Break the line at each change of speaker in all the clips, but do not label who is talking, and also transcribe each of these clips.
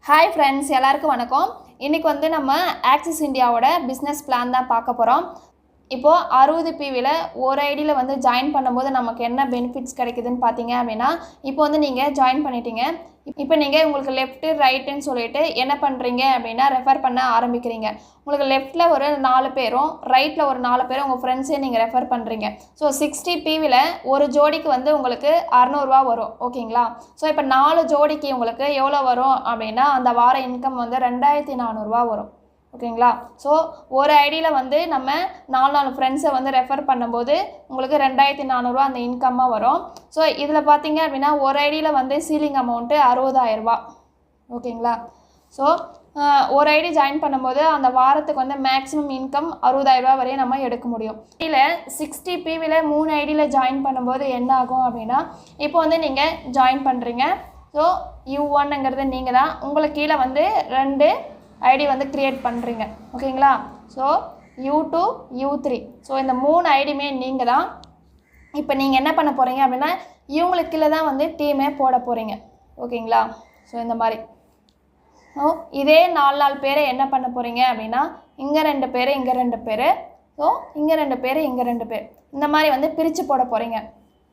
Hi friends, எல்லாருக்கும் வணக்கம். இன்றைக்கி வந்து நம்ம ஆக்சிஸ் இந்தியாவோட பிஸ்னஸ் பிளான் தான் பார்க்க போகிறோம். இப்போது 60 PVயில் ஒரு ஐடியில் வந்து ஜாயின் பண்ணும்போது நமக்கு என்ன பெனிஃபிட்ஸ் கிடைக்குதுன்னு பார்த்தீங்க அப்படின்னா, இப்போ வந்து நீங்கள் ஜாயின் பண்ணிட்டீங்க. இப்போ நீங்கள் உங்களுக்கு லெஃப்ட்டு ரைட்டுன்னு சொல்லிட்டு என்ன பண்ணுறீங்க அப்படின்னா ரெஃபர் பண்ண ஆரம்பிக்கிறீங்க. உங்களுக்கு லெஃப்ட்டில் ஒரு 4 பேரும் ரைட்டில் ஒரு 4 பேரும் உங்கள் ஃப்ரெண்ட்ஸே நீங்கள் ரெஃபர் பண்ணுறீங்க. ஸோ 60 PVயில் ஒரு ஜோடிக்கு வந்து உங்களுக்கு 600 வரும். ஓகேங்களா? ஸோ இப்போ 4 ஜோடிக்கு உங்களுக்கு எவ்வளோ வரும் அப்படின்னா அந்த வார இன்கம் வந்து 2400 வரும். ஓகேங்களா? ஸோ ஒரு ஐடியில் வந்து நம்ம 4 ஃப்ரெண்ட்ஸை வந்து ரெஃபர் பண்ணும்போது உங்களுக்கு 2400 அந்த இன்கம்மாக வரும். ஸோ இதில் பார்த்தீங்க அப்படின்னா ஒரு ஐடியில் வந்து சீலிங் அமௌண்ட்டு 60000. ஓகேங்களா? ஸோ ஒரு ஐடி ஜாயின் பண்ணும்போது அந்த வாரத்துக்கு வந்து மேக்ஸிமம் இன்கம் 60000 வரையும் நம்ம எடுக்க முடியும். இதில் 60 PVயில் 3 ஐடியில் ஜாயின் பண்ணும்போது என்ன ஆகும் அப்படின்னா, இப்போ வந்து நீங்கள் ஜாயின் பண்ணுறீங்க. ஸோ U1ங்கிறது நீங்கள் தான். உங்களுக்கு கீழே வந்து 2 ஐடி வந்து க்ரியேட் பண்ணுறீங்க. ஓகேங்களா? ஸோ U2 U3 ஸோ இந்த 3 ஐடியுமே நீங்கள் தான். இப்போ நீங்கள் என்ன பண்ண போகிறீங்க அப்படின்னா இவங்களுக்கு கீழே தான் வந்து டீமே போட போகிறீங்க. ஓகேங்களா? ஸோ இந்த மாதிரி இதே 4 பேரை என்ன பண்ண போகிறீங்க அப்படின்னா இங்கே 2 பேர் இங்கே 2 பேர், ஸோ இங்கே 2 பேர் இங்கே 2 பேர், இந்த மாதிரி வந்து பிரித்து போட போகிறீங்க.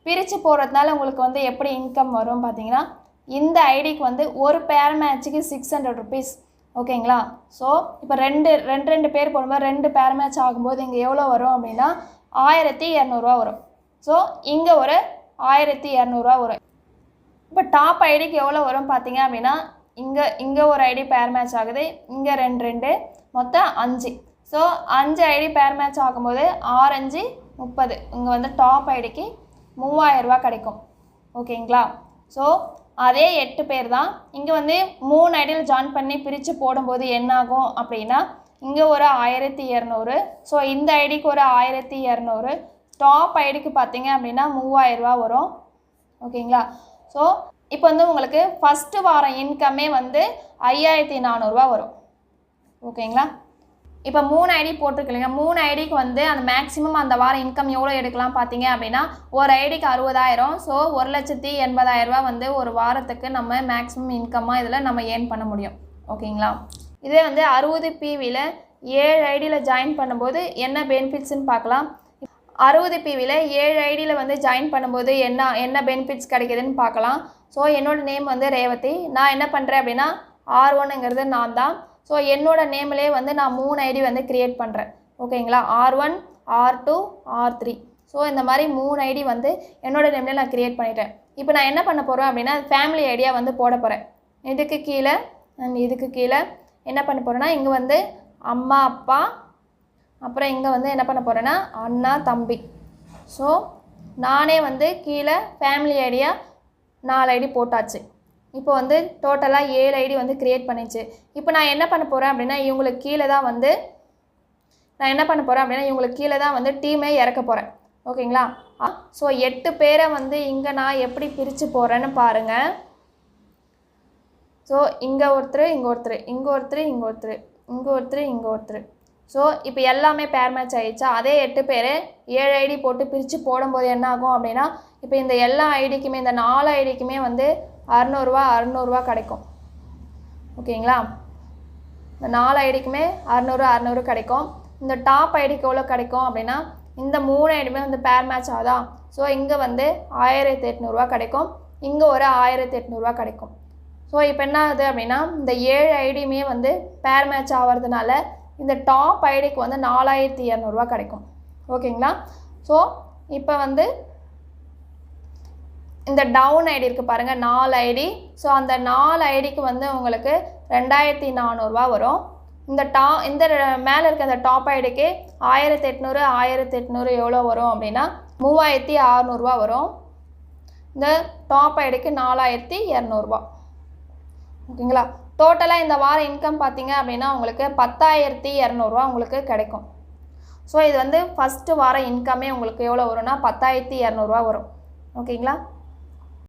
பிரித்து போடுறதுனால உங்களுக்கு வந்து எப்படி இன்கம் வரும் பார்த்தீங்கன்னா, இந்த ஐடிக்கு வந்து ஒரு பேர் மேட்ச்சுக்கு 600 rupees. ஓகேங்களா? ஸோ இப்போ ரெண்டு பேர் போடும்போது 2 பேர் மேட்ச் ஆகும்போது இங்கே எவ்வளோ வரும் அப்படின்னா 1200 வரும். ஸோ இங்கே ஒரு 1200 வரும். இப்போ டாப் ஐடிக்கு எவ்வளோ வரும் பார்த்தீங்க அப்படின்னா இங்கே ஒரு ஐடி பேர் மேட்ச் ஆகுது, இங்கே 2 மொத்தம் 5. ஸோ 5 ஐடி பேர் மேட்ச் ஆகும்போது 6 5 30. இங்கே வந்து டாப் ஐடிக்கு 3000 கிடைக்கும். ஓகேங்களா? ஸோ அதே 8 பேர் தான் இங்கே வந்து 3 ஐடியில் ஜாயின் பண்ணி பிரித்து போடும்போது என்னாகும் அப்படின்னா இங்கே ஒரு 1200. ஸோ இந்த ஐடிக்கு ஒரு 1200, டாப் ஐடிக்கு பார்த்தீங்க அப்படின்னா 3000 வரும். ஓகேங்களா? ஸோ இப்போ வந்து உங்களுக்கு ஃபஸ்ட்டு வாரம் இன்கமே வந்து 5400 வரும். ஓகேங்களா? இப்போ 3 ஐடி போட்டிருக்கீங்க. 3 ஐடிக்கு வந்து அந்த மேக்ஸிமம் அந்த வாரம் இன்கம் எவ்வளோ எடுக்கலாம் பார்த்தீங்க அப்படின்னா ஒரு ஐடிக்கு 60000. ஸோ 1,80,000 வந்து ஒரு வாரத்துக்கு நம்ம மேக்ஸிமம் இன்கம்மாக இதில் நம்ம ஏர்ன் பண்ண முடியும். ஓகேங்களா? இதே வந்து 60 PVயில் 7 ஐடியில் ஜாயின் பண்ணும்போது என்ன பெனிஃபிட்ஸ்ன்னு பார்க்கலாம். 60 PVயில் 7 ஐடியில் வந்து ஜாயின் பண்ணும்போது என்ன பெனிஃபிட்ஸ் கிடைக்குதுன்னு பார்க்கலாம். ஸோ என்னோடய நேம் வந்து ரேவதி. நான் என்ன பண்ணுறேன் அப்படின்னா R1ங்கிறது நான் தான். ஸோ என்னோடய நேம்லேயே வந்து நான் 3 ஐடி வந்து க்ரியேட் பண்ணுறேன். ஓகேங்களா? R1 R2 R3. ஸோ இந்த மாதிரி 3 ஐடி வந்து என்னோடய நேம்லேயே நான் க்ரியேட் பண்ணிட்டேன். இப்போ நான் என்ன பண்ண போகிறேன் அப்படின்னா ஃபேமிலி ஐடியா வந்து போட போகிறேன். இதுக்கு கீழே இதுக்கு கீழே என்ன பண்ண போகிறேன்னா இங்கே வந்து அம்மா அப்பா, அப்புறம் இங்கே வந்து என்ன பண்ண போகிறேன்னா அண்ணா தம்பி. ஸோ நானே வந்து கீழே ஃபேமிலி ஐடியா 4 ஐடி போட்டாச்சு. இப்போ வந்து டோட்டலாக 7 ஐடி வந்து க்ரியேட் பண்ணிச்சு. இப்போ நான் என்ன பண்ண போகிறேன் அப்படின்னா இவங்களுக்கு கீழே தான் வந்து டீமே இறக்க போகிறேன். ஓகேங்களா? ஸோ 8 பேரை வந்து இங்கே நான் எப்படி பிரித்து போகிறேன்னு பாருங்கள். ஸோ இங்கே ஒருத்தர் இங்கே ஒருத்தர் இங்கே ஒருத்தர் இங்கே ஒருத்தர் இங்கே ஒருத்தர் இங்கே ஒருத்தர். ஸோ இப்போ எல்லாமே பேர் மேட்ச் ஆகிடுச்சா? அதே 8 பேர் 7 ஐடி போட்டு பிரித்து போடும்போது என்ன ஆகும் அப்படின்னா இப்போ இந்த எல்லா ஐடிக்குமே இந்த 4 ஐடிக்குமே வந்து 600 கிடைக்கும். ஓகேங்களா? இந்த 4 ஐடிக்குமே 600 கிடைக்கும். இந்த டாப் ஐடிக்கு எவ்வளோ கிடைக்கும் அப்படின்னா இந்த 3 ஐடியுமே வந்து பேர் மேட்ச் ஆகுதா? ஸோ இங்கே வந்து 1800 கிடைக்கும், இங்கே ஒரு 1800 கிடைக்கும். ஸோ இப்போ என்ன ஆகுது அப்படின்னா இந்த 7 ஐடியுமே வந்து பேர் மேட்ச் ஆகிறதுனால இந்த டாப் ஐடிக்கு வந்து 4200 கிடைக்கும். ஓகேங்களா? ஸோ இப்போ வந்து இந்த டவுன் ஐடி இருக்குது பாருங்கள், 4 ஐடி. ஸோ அந்த 4 ஐடிக்கு வந்து உங்களுக்கு 2400 வரும். இந்த மேலே இருக்க அந்த டாப் ஐடிக்கு 1800 எவ்வளோ வரும் அப்படின்னா 3600 வரும். இந்த டாப் ஐடிக்கு 4200. ஓகேங்களா? டோட்டலாக இந்த வார இன்கம் பார்த்தீங்க அப்படின்னா உங்களுக்கு 10200 உங்களுக்கு கிடைக்கும். ஸோ இது வந்து ஃபஸ்ட்டு வார இன்கமே உங்களுக்கு எவ்வளோ வரும்னா 10200 வரும். ஓகேங்களா?